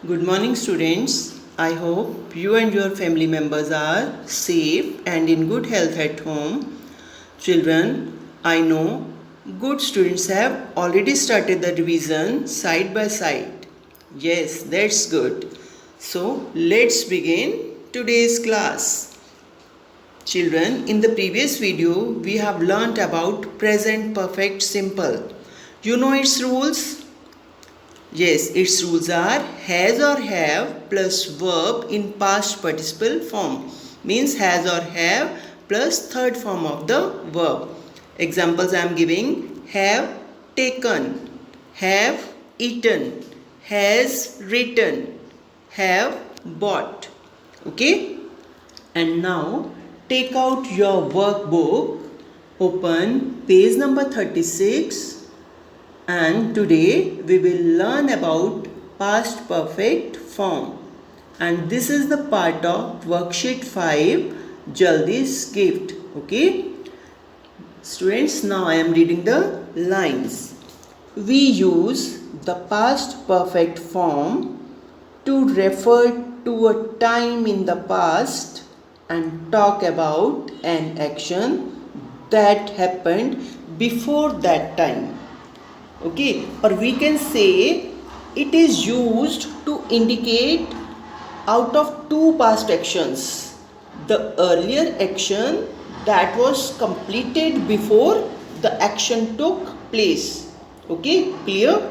Good morning, students. I hope you and your family members are safe and in good health at home. Children, I know good students have already started the revision side by side. Yes, that's good. So, let's begin today's class. Children, in the previous video, we have learnt about present perfect simple. You know its rules? Yes, its rules are has or have plus verb in past participle form. Means has or have plus third form of the verb. Examples I am giving: have taken, have eaten, has written, have bought. Okay? And now take out your workbook, open page number 36, and today we will learn about past perfect form. And this is the part of worksheet 5, Jaldi's gift. Okay? Students, now I am reading the lines. We use the past perfect form to refer to a time in the past and talk about an action that happened before that time. Okay, or we can say it is used to indicate out of two past actions. The earlier action that was completed before the action took place. Okay, clear?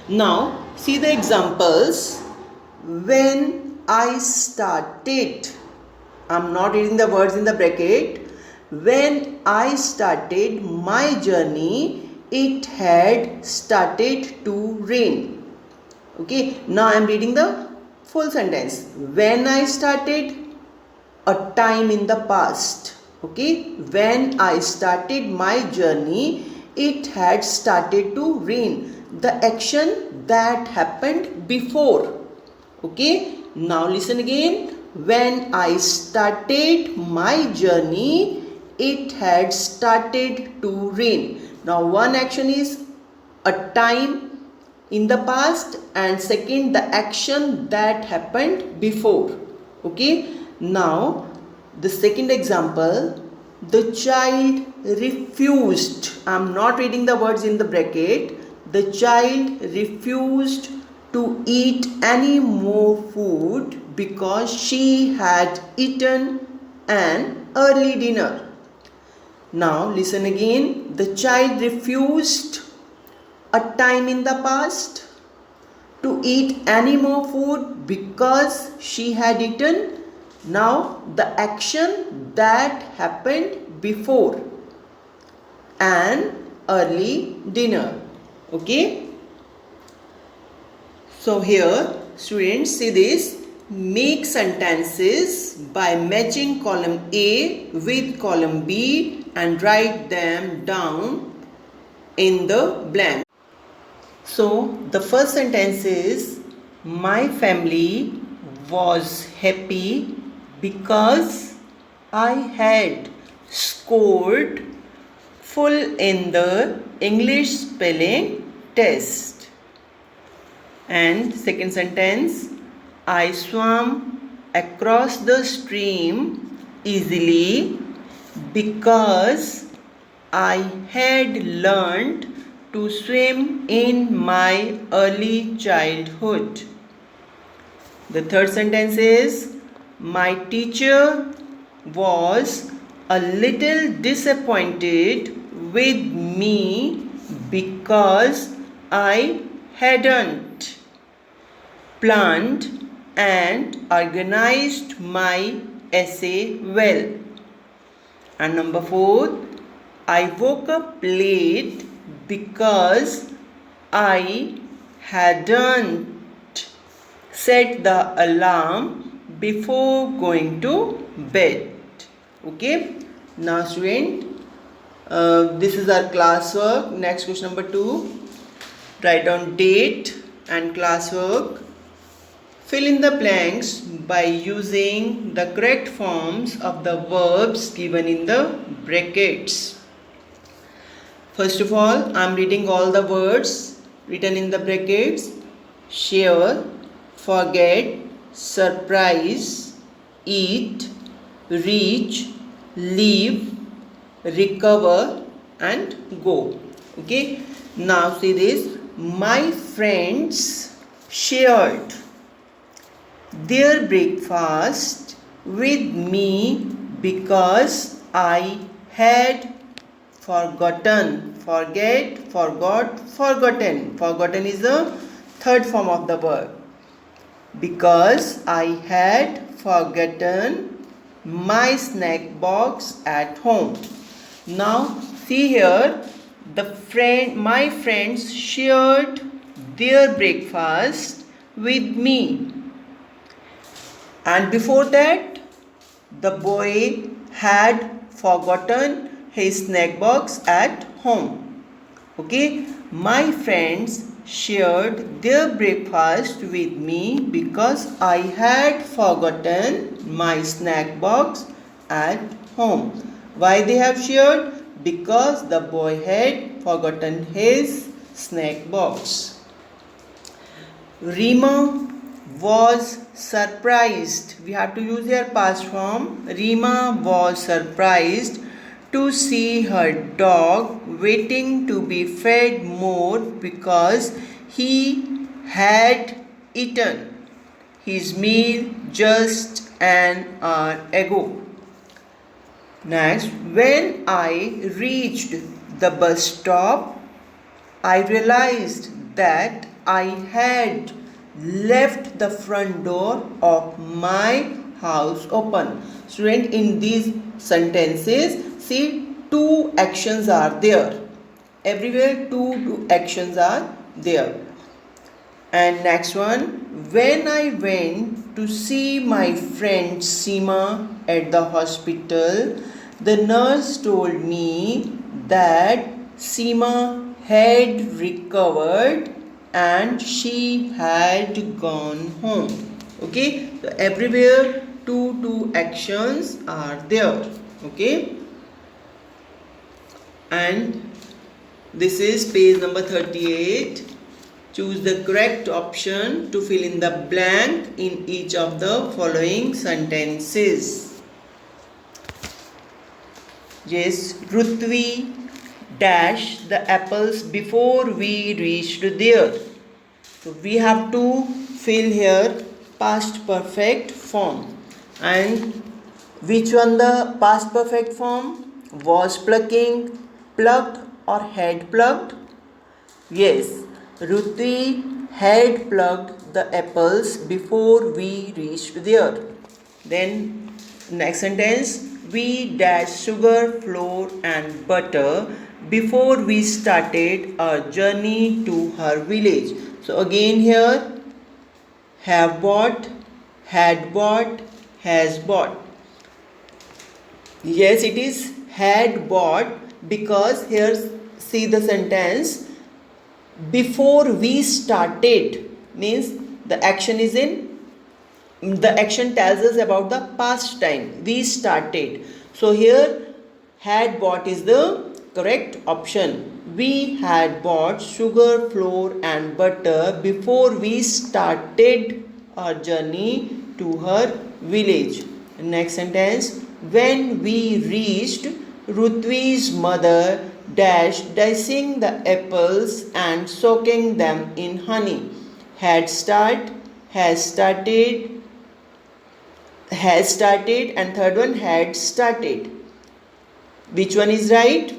Now, see the examples. When I started, I'm not reading the words in the bracket. When I started my journey, it had started to rain. Okay, now I am reading the full sentence. When I started, a time in the past. Okay, when I started my journey, it had started to rain. The action that happened before. Okay, now listen again. When I started my journey, it had started to rain. Now one action is a time in the past, and second the action that happened before. Okay, now the second example, the child refused. I am not reading the words in the bracket. The child refused to eat any more food because she had eaten an early dinner. Now listen again. The child refused a time in the past to eat any more food because she had eaten. Now the action that happened before an early dinner. Okay. So here students, see this. Make sentences by matching column A with column B and write them down in the blank. So the first sentence is, my family was happy because I had scored full in the English spelling test. And second sentence, I swam across the stream easily because I had learned to swim in my early childhood. The third sentence is, my teacher was a little disappointed with me because I hadn't planned and organized my essay well. And number 4, I woke up late because I hadn't set the alarm before going to bed. Okay. Now student, this is our classwork. Next question number 2. Write down date and classwork. Fill in the blanks by using the correct forms of the verbs given in the brackets. First of all, I am reading all the words written in the brackets. Share, forget, surprise, eat, reach, leave, recover and go. Okay, now see this. My friends shared their breakfast with me because I had forgotten. Forget, forgot, forgotten. Forgotten is the third form of the verb. Because I had forgotten my snack box at home. Now see here, my friends shared their breakfast with me, and before that the boy had forgotten his snack box at home. Okay, my friends shared their breakfast with me because I had forgotten my snack box at home. Why they have shared? Because the boy had forgotten his snack box. Rima was surprised. We have to use here past form. Rima was surprised to see her dog waiting to be fed more because he had eaten his meal just an hour ago. Next, when I reached the bus stop, I realized that I had left the front door of my house open. Student, in these sentences, see two actions are there. Everywhere two actions are there. And next one, when I went to see my friend Seema at the hospital, the nurse told me that Seema had recovered and she had gone home. Okay, so everywhere two actions are there. Okay, and this is page number 38. Choose the correct option to fill in the blank in each of the following sentences. Yes, Rutvi dashed the apples before we reached there. So we have to fill here past perfect form. And which one the past perfect form? Was plucking, plucked or had plucked? Yes, Ruti had plucked the apples before we reached there. Then next sentence, we dashed sugar, flour and butter before we started our journey to her village. So again here, have bought, had bought, has bought. Yes, it is had bought because here see the sentence, before we started means the action is in, the action tells us about the past time. We started. So here had bought is the correct option. We had bought sugar, flour and butter before we started our journey to her village. Next sentence, when we reached, Rutvi's mother dashed dicing the apples and soaking them in honey. Had start, has started, and third one had started. Which one is right?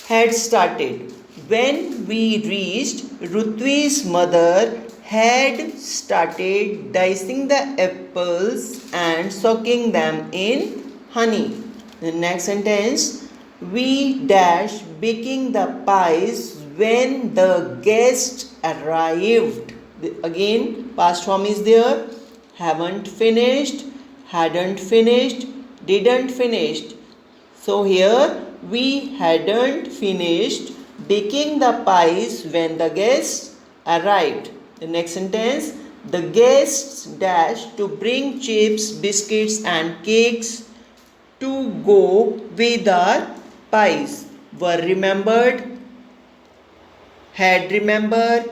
Had started. When we reached, Rutvi's mother had started dicing the apples and soaking them in honey. The next sentence, we dash baking the pies when the guests arrived. Again, past form is there. Haven't finished, hadn't finished, didn't finished. So here we hadn't finished baking the pies when the guests arrived. The next sentence, the guests dashed to bring chips, biscuits and cakes to go with our pies. Were remembered, had remembered.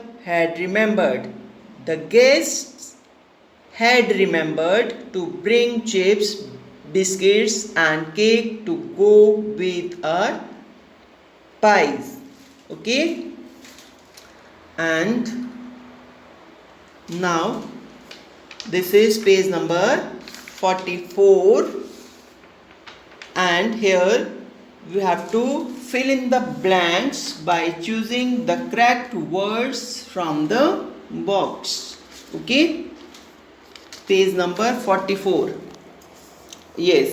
The guests had remembered to bring chips, biscuits and cake to go with our pies. Okay, and now this is page number 44, and here we have to fill in the blanks by choosing the correct words from the box. Okay, page number 44. Yes,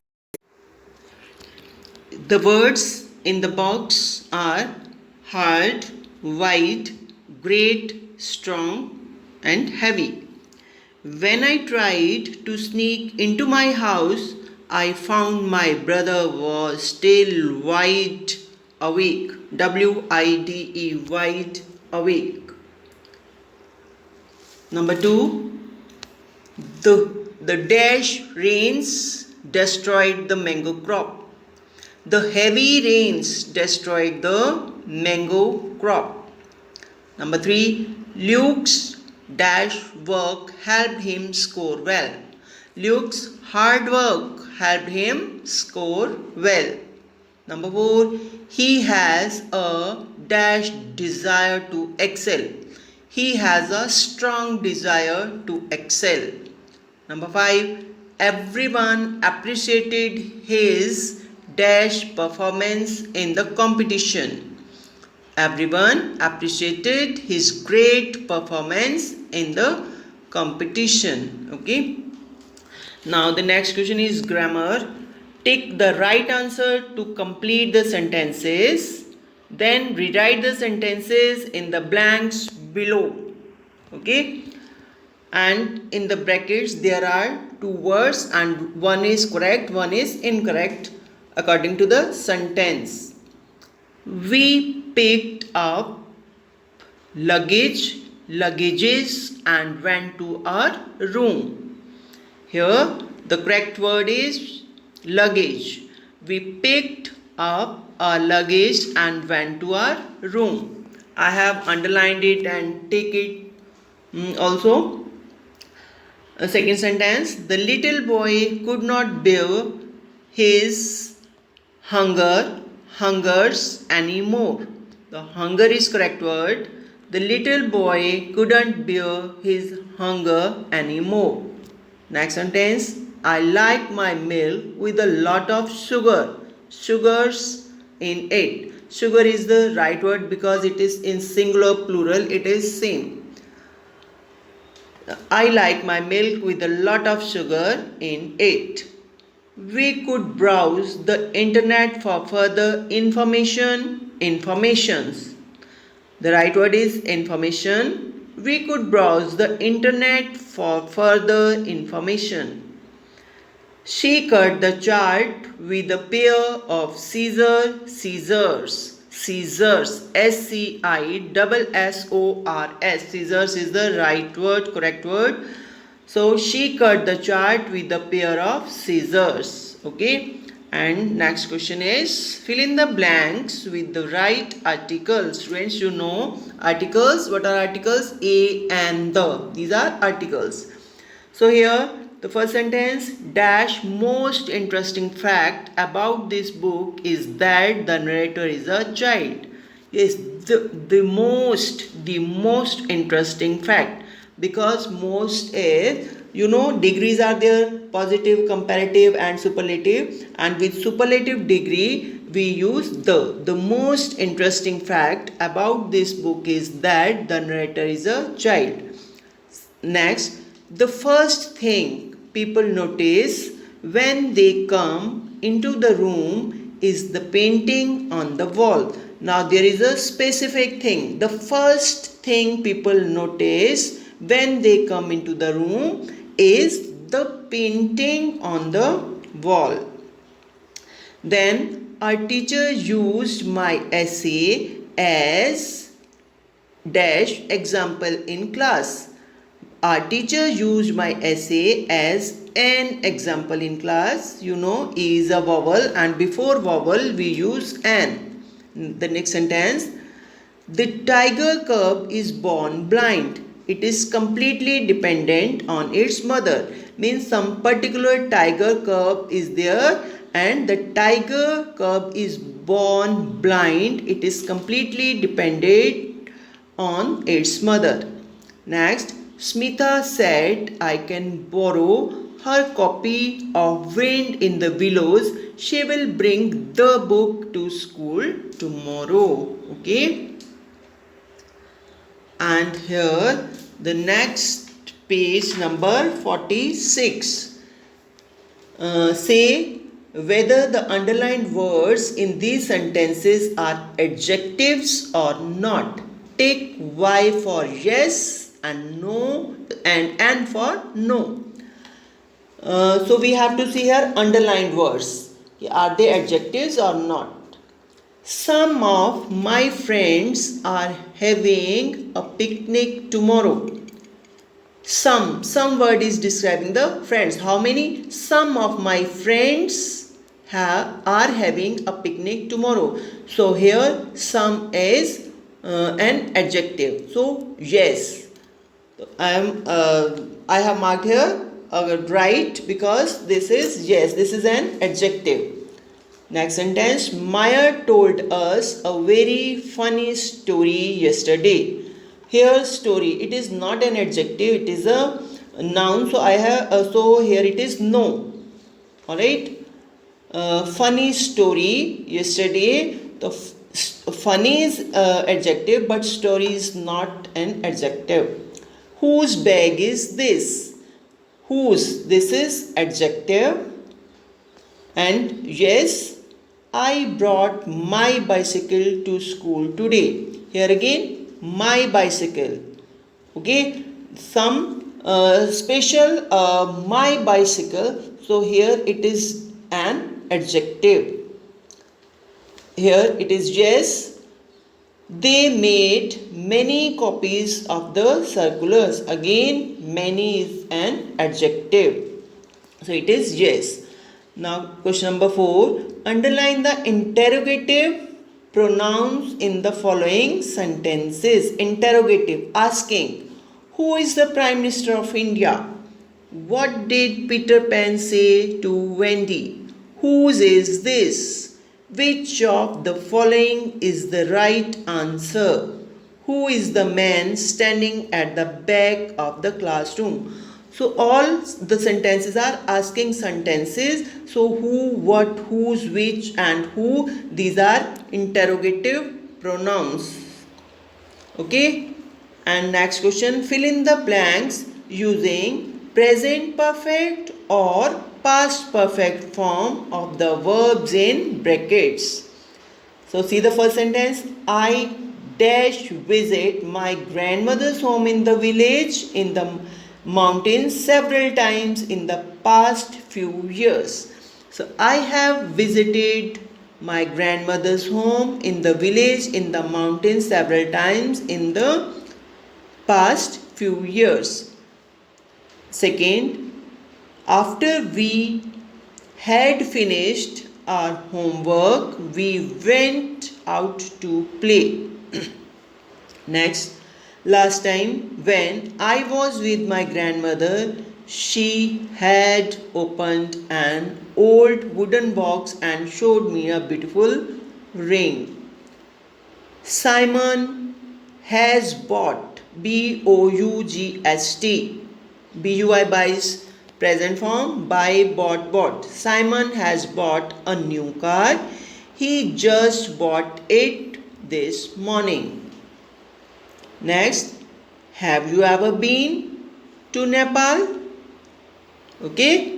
the words in the box are hard, wide, great, strong and heavy. When I tried to sneak into my house, I found my brother was still wide awake. W-I-D-E, wide awake. Number 2, the dash rains destroyed the mango crop. The heavy rains destroyed the mango crop. Number 3, Luke's dash work helped him score well. Luke's hard work helped him score well. Number 4, he has a dash desire to excel. He has a strong desire to excel. Number 5, everyone appreciated his dash performance in the competition. Everyone appreciated his great performance in the competition. Okay. Now the next question is grammar. Take the right answer to complete the sentences. Then rewrite the sentences in the blanks below. Okay. And in the brackets there are 2 words and one is correct, one is incorrect according to the sentence. We picked up luggages and went to our room. Here the correct word is luggage. We picked up our luggage and went to our room. I have underlined it and take it also. A second sentence, the little boy could not bear his hungers anymore. The hunger is correct word. The little boy couldn't bear his hunger anymore. Next sentence, I like my milk with a lot of sugars in it. Sugar is the right word because it is in singular plural, it is same. I like my milk with a lot of sugar in it. We could browse the internet for further informations. The right word is information. We could browse the internet for further information. She cut the chart with a pair of scissors. S-C-I-S-S-O-R-S. Scissors is the right word, correct word. So she cut the chart with a pair of scissors. Okay. And next question is fill in the blanks with the right articles. Students, you know articles. What are articles? A and the. These are articles. So here the first sentence, dash most interesting fact about this book is that the narrator is a child. Yes, the most interesting fact, because most is, you know, degrees are there, positive, comparative and superlative, and with superlative degree we use the most interesting fact about this book is that the narrator is a child. Next, the first thing people notice when they come into the room is the painting on the wall. Now there is a specific thing. The first thing people notice when they come into the room is the painting on the wall. Then our teacher used my essay as dash example in class. Our teacher used my essay as an example in class. You know, E is a vowel and before vowel we use an. The next sentence, the tiger cub is born blind. It is completely dependent on its mother. Means some particular tiger cub is there and the tiger cub is born blind. It is completely dependent on its mother. Next, Smita said, I can borrow her copy of Wind in the Willows. She will bring the book to school tomorrow. Okay. And here the next page number 46. Say whether the underlined words in these sentences are adjectives or not. Take Y for yes and no and for no. So we have to see here underlined words. Are they adjectives or not? Some of my friends are having a picnic tomorrow. Some word is describing the friends. How many? Some of my friends are having a picnic tomorrow. So here some is an adjective. So yes, I have marked here right because this is yes. This is an adjective. Next sentence. Maya told us a very funny story yesterday. Here story, it is not an adjective, it is a noun. So I have so here it is no. Alright. Funny story yesterday. The funny is adjective but story is not an adjective. Whose bag is this? Whose, this is adjective. And yes, I brought my bicycle to school today. Here again, my bicycle. Okay, some special my bicycle. So here it is an adjective. Here it is yes. They made many copies of the circulars. Again, many is an adjective. So it is yes. Now question number 4. Underline the interrogative pronouns in the following sentences. Interrogative, asking. Who is the Prime Minister of India? What did Peter Pan say to Wendy? Whose is this? Which of the following is the right answer? Who is the man standing at the back of the classroom? So all the sentences are asking sentences. So who, what, whose, which and who, these are interrogative pronouns. Okay. And next question, fill in the blanks using present perfect or past perfect form of the verbs in brackets. So see the first sentence, I dash visit my grandmother's home in the village in the mountains several times in the past few years. So I have visited my grandmother's home in the village in the mountains several times in the past few years. Second, after we had finished our homework, we went out to play. Next, last time when I was with my grandmother, she had opened an old wooden box and showed me a beautiful ring. Simon has bought, B-O-U-G-S-T, B-U-I buys, present form, buy, bought. Simon has bought a new car. He just bought it this morning. Next, have you ever been to Nepal? Okay.